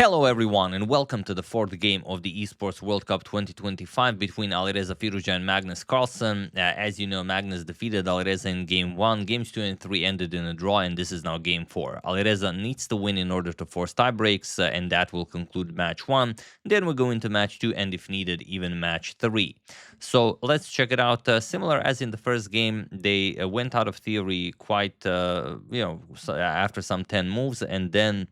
Hello everyone and welcome to the fourth game of the Esports World Cup 2025 between Alireza, Firouzja and Magnus Carlsen. As you know, Magnus defeated Alireza in Game 1. Games 2 and 3 ended in a draw and this is now Game 4. Alireza needs to win in order to force tiebreaks and that will conclude Match 1. Then we'll go into Match 2 and if needed, even Match 3. So let's check it out. Similar as in the first game, they went out of theory quite, after some 10 moves and then...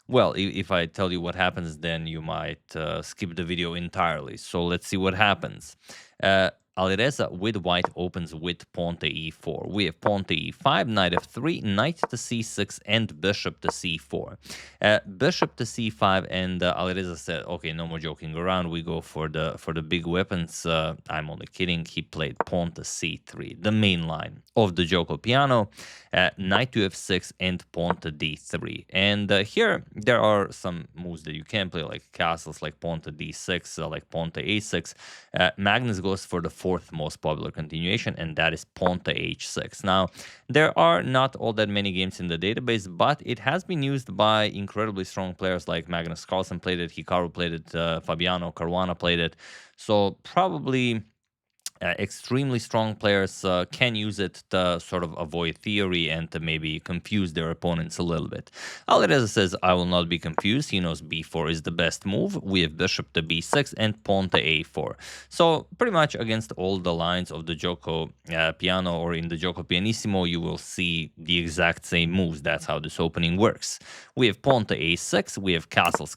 Well, if I tell you what happens, then you might skip the video entirely. So let's see what happens. Alireza with white opens with pawn to e4. We have pawn to e5, knight f3, knight to c6, and bishop to c4. Bishop to c5, and Alireza said, "Okay, no more joking around. We go for the big weapons." I'm only kidding. He played pawn to c3, the main line of the Giuoco Piano. Knight to f6 and pawn to d3. And here there are some moves that you can play, like castles, like pawn to d6, like pawn to a6. Magnus goes for the fourth most popular continuation, and that is pawn to h6. Now, there are not all that many games in the database, but it has been used by incredibly strong players like Magnus Carlsen played it, Hikaru played it, Fabiano Caruana played it. So probably... extremely strong players can use it to sort of avoid theory and to maybe confuse their opponents a little bit. Alireza says, I will not be confused. He knows b4 is the best move. We have bishop to b6 and pawn to a4. So pretty much against all the lines of the Giuoco Piano or in the Giuoco Pianissimo, you will see the exact same moves. That's how this opening works. We have pawn to a6, we have castles,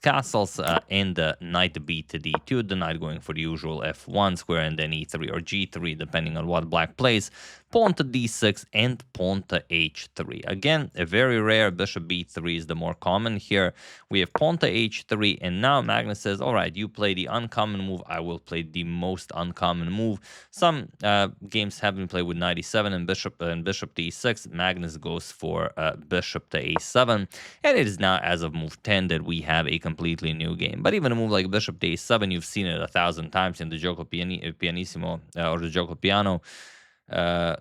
and knight b to d2, the knight going for the usual f1 square and then e3 or g3, depending on what black plays, pawn to d6, and pawn to h3. Again, a very rare bishop b3 is the more common here. We have pawn to h3, and now Magnus says, all right, you play the uncommon move, I will play the most uncommon move. Some games have been played with knight e7 and bishop to e6. Magnus goes for bishop to a7, and it is now, as of move 10, that we have a completely new game. But even a move like bishop to a7, you've seen it 1,000 times in the Giuoco Pianissimo or the Giuoco Piano.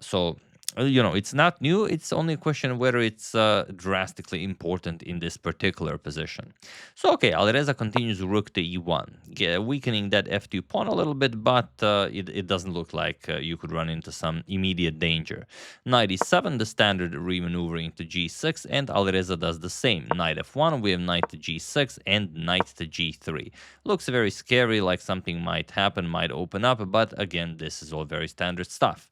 So, it's not new. It's only a question of whether it's drastically important in this particular position. So, okay, Alireza continues rook to e1, weakening that f2 pawn a little bit, but it doesn't look like you could run into some immediate danger. Knight e7, the standard remaneuvering to g6, and Alireza does the same. Knight f1, we have knight to g6 and knight to g3. Looks very scary, like something might happen, might open up, but again, this is all very standard stuff.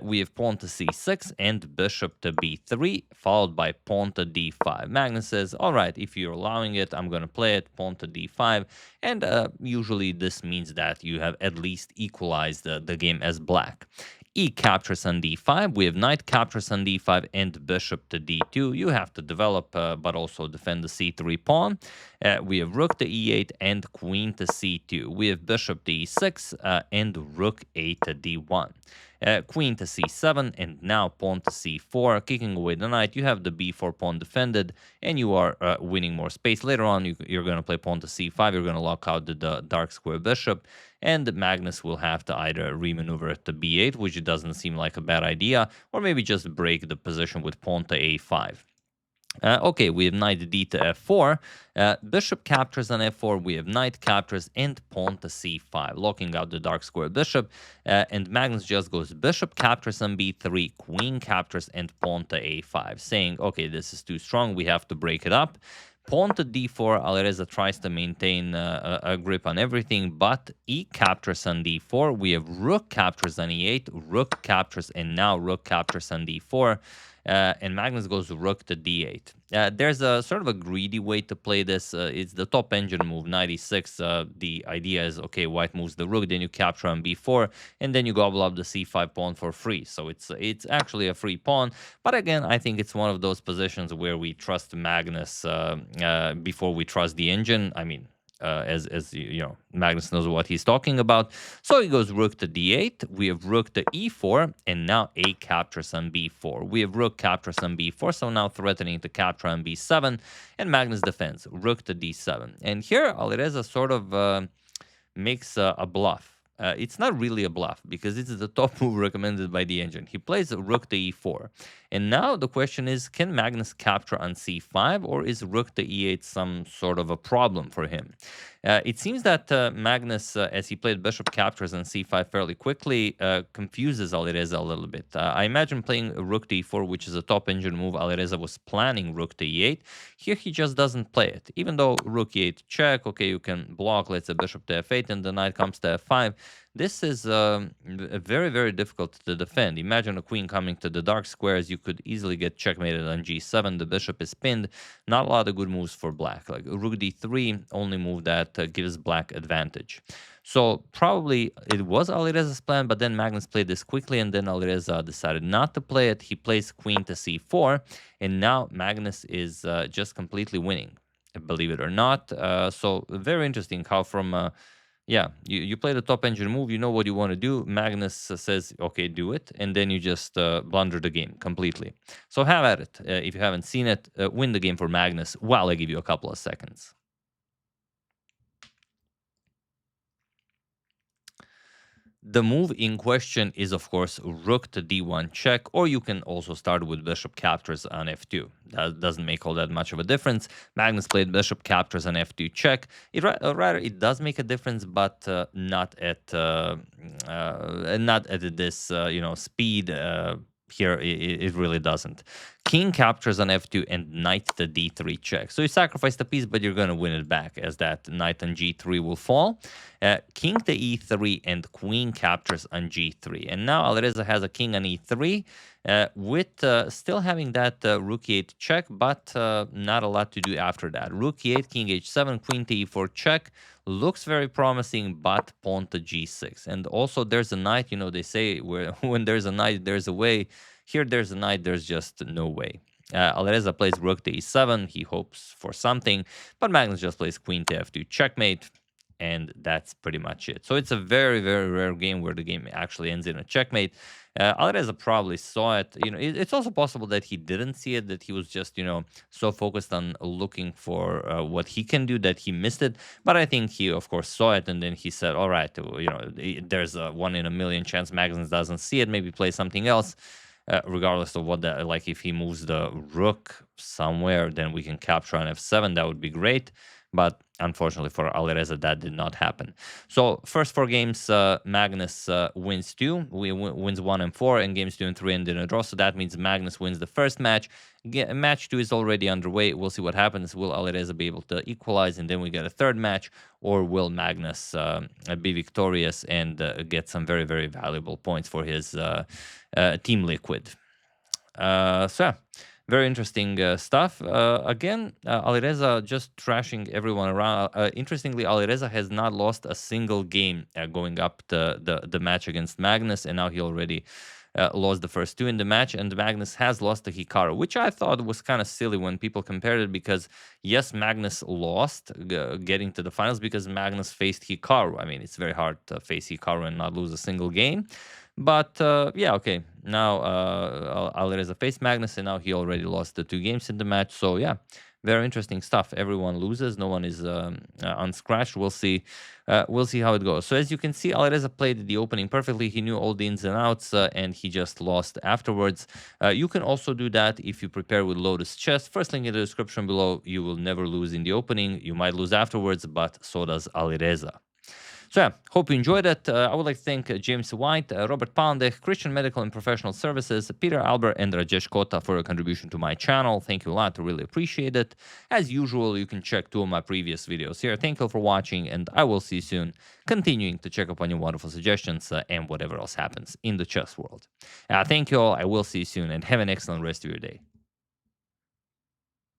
We have pawn to c6 and bishop to b3, followed by pawn to d5. Magnus says, all right, if you're allowing it, I'm going to play it, pawn to d5. And usually this means that you have at least equalized the game as black. E captures on d5. We have knight captures on d5 and bishop to d2. You have to develop, but also defend the c3 pawn. We have rook to e8 and queen to c2. We have bishop to e6 and rook a to d1. Queen to c7 and now pawn to c4, kicking away the knight. You have the b4 pawn defended and you are winning more space. Later on, you're going to play pawn to c5. You're going to lock out the dark square bishop, and Magnus will have to either remaneuver it to b8, which doesn't seem like a bad idea, or maybe just break the position with pawn to a5. Okay, we have knight d to f4, bishop captures on f4, we have knight captures, and pawn to c5, locking out the dark square bishop, and Magnus just goes bishop captures on b3, queen captures, and pawn to a5, saying, okay, this is too strong, we have to break it up. Pawn to d4, Alireza tries to maintain a grip on everything, but e captures on d4, we have rook captures on e8, rook captures, and now rook captures on d4, and Magnus goes rook to d8. There's a sort of a greedy way to play this. It's the top engine move, knight e6. The idea is, okay, white moves the rook, then you capture on b4, and then you gobble up the c5 pawn for free. So it's actually a free pawn. But again, I think it's one of those positions where we trust Magnus before we trust the engine. I mean, as you know, Magnus knows what he's talking about. So he goes rook to d8. We have rook to e4, and now a captures on b4. We have rook captures on b4, so now threatening to capture on b7, and Magnus defends rook to d7. And here Alireza sort of makes a bluff. It's not really a bluff because it's the top move recommended by the engine. He plays rook to e4. And now the question is, can Magnus capture on c5, or is rook to e8 some sort of a problem for him? It seems that Magnus, as he played bishop captures on c5 fairly quickly, confuses Alireza a little bit. I imagine playing rook to e4, which is a top engine move. Alireza was planning rook to e8. Here he just doesn't play it. Even though rook e8 check, okay, you can block, let's say bishop to f8, and the knight comes to f5. This is very, very difficult to defend. Imagine a queen coming to the dark squares. You could easily get checkmated on g7. The bishop is pinned. Not a lot of good moves for black. Like rook d3, only move that gives black advantage. So probably it was Alireza's plan, but then Magnus played this quickly, and then Alireza decided not to play it. He plays queen to c4, and now Magnus is just completely winning, believe it or not. So very interesting how from... yeah, you play the top engine move, you know what you want to do. Magnus says, okay, do it. And then you just blunder the game completely. So have at it. If you haven't seen it, win the game for Magnus while I give you a couple of seconds. The move in question is, of course, rook to d1 check, or you can also start with bishop captures on f2. That doesn't make all that much of a difference. Magnus played bishop captures on f2 check. Rather, it does make a difference, but not at this speed. Here, it really doesn't. King captures on f2 and knight to d3 check. So you sacrifice the piece, but you're going to win it back, as that knight on g3 will fall. King to e3 and queen captures on g3. And now Alireza has a king on e3 with still having that rook e8 check, but not a lot to do after that. Rook e8, king h7, queen to e4 check. Looks very promising, but pawn to g6. And also there's a knight, they say when there's a knight, there's a way. Here there's a knight, there's just no way. Alireza plays rook to e7. He hopes for something, but Magnus just plays queen to f2 checkmate. And that's pretty much it. So it's a very, very rare game where the game actually ends in a checkmate. Alireza probably saw it. It's also possible that he didn't see it, that he was just, so focused on looking for what he can do that he missed it. But I think he, of course, saw it, and then he said, all right, there's a 1 in a million chance Magnus doesn't see it, maybe play something else. Regardless of what that, like if he moves the rook somewhere, then we can capture on f7. That would be great. But unfortunately for Alireza, that did not happen. So first 4 games, Magnus wins 2. Wins 1 and 4, and games 2 and 3 ended in a draw. So that means Magnus wins the first match. Match 2 is already underway. We'll see what happens. Will Alireza be able to equalize, and then we get a third match, or will Magnus be victorious and get some very, very valuable points for his Team Liquid? So very interesting stuff. Again, Alireza just trashing everyone around. Interestingly, Alireza has not lost a single game going up the match against Magnus, and now he already lost the first 2 in the match, and Magnus has lost to Hikaru, which I thought was kind of silly when people compared it, because yes, Magnus lost getting to the finals because Magnus faced Hikaru. I mean, it's very hard to face Hikaru and not lose a single game. But yeah, okay, now Alireza faced Magnus, and now he already lost the 2 games in the match. So yeah, very interesting stuff. Everyone loses, no one is unscratched. We'll see how it goes. So as you can see, Alireza played the opening perfectly. He knew all the ins and outs, and he just lost afterwards. You can also do that if you prepare with Lotus Chess. First link in the description below. You will never lose in the opening. You might lose afterwards, but so does Alireza. So yeah, hope you enjoyed it. I would like to thank James White, Robert Pandek, Christian Medical and Professional Services, Peter Albert, and Rajesh Kota for your contribution to my channel. Thank you a lot. I really appreciate it. As usual, you can check 2 of my previous videos here. Thank you for watching, and I will see you soon, continuing to check up on your wonderful suggestions and whatever else happens in the chess world. Thank you all. I will see you soon, and have an excellent rest of your day.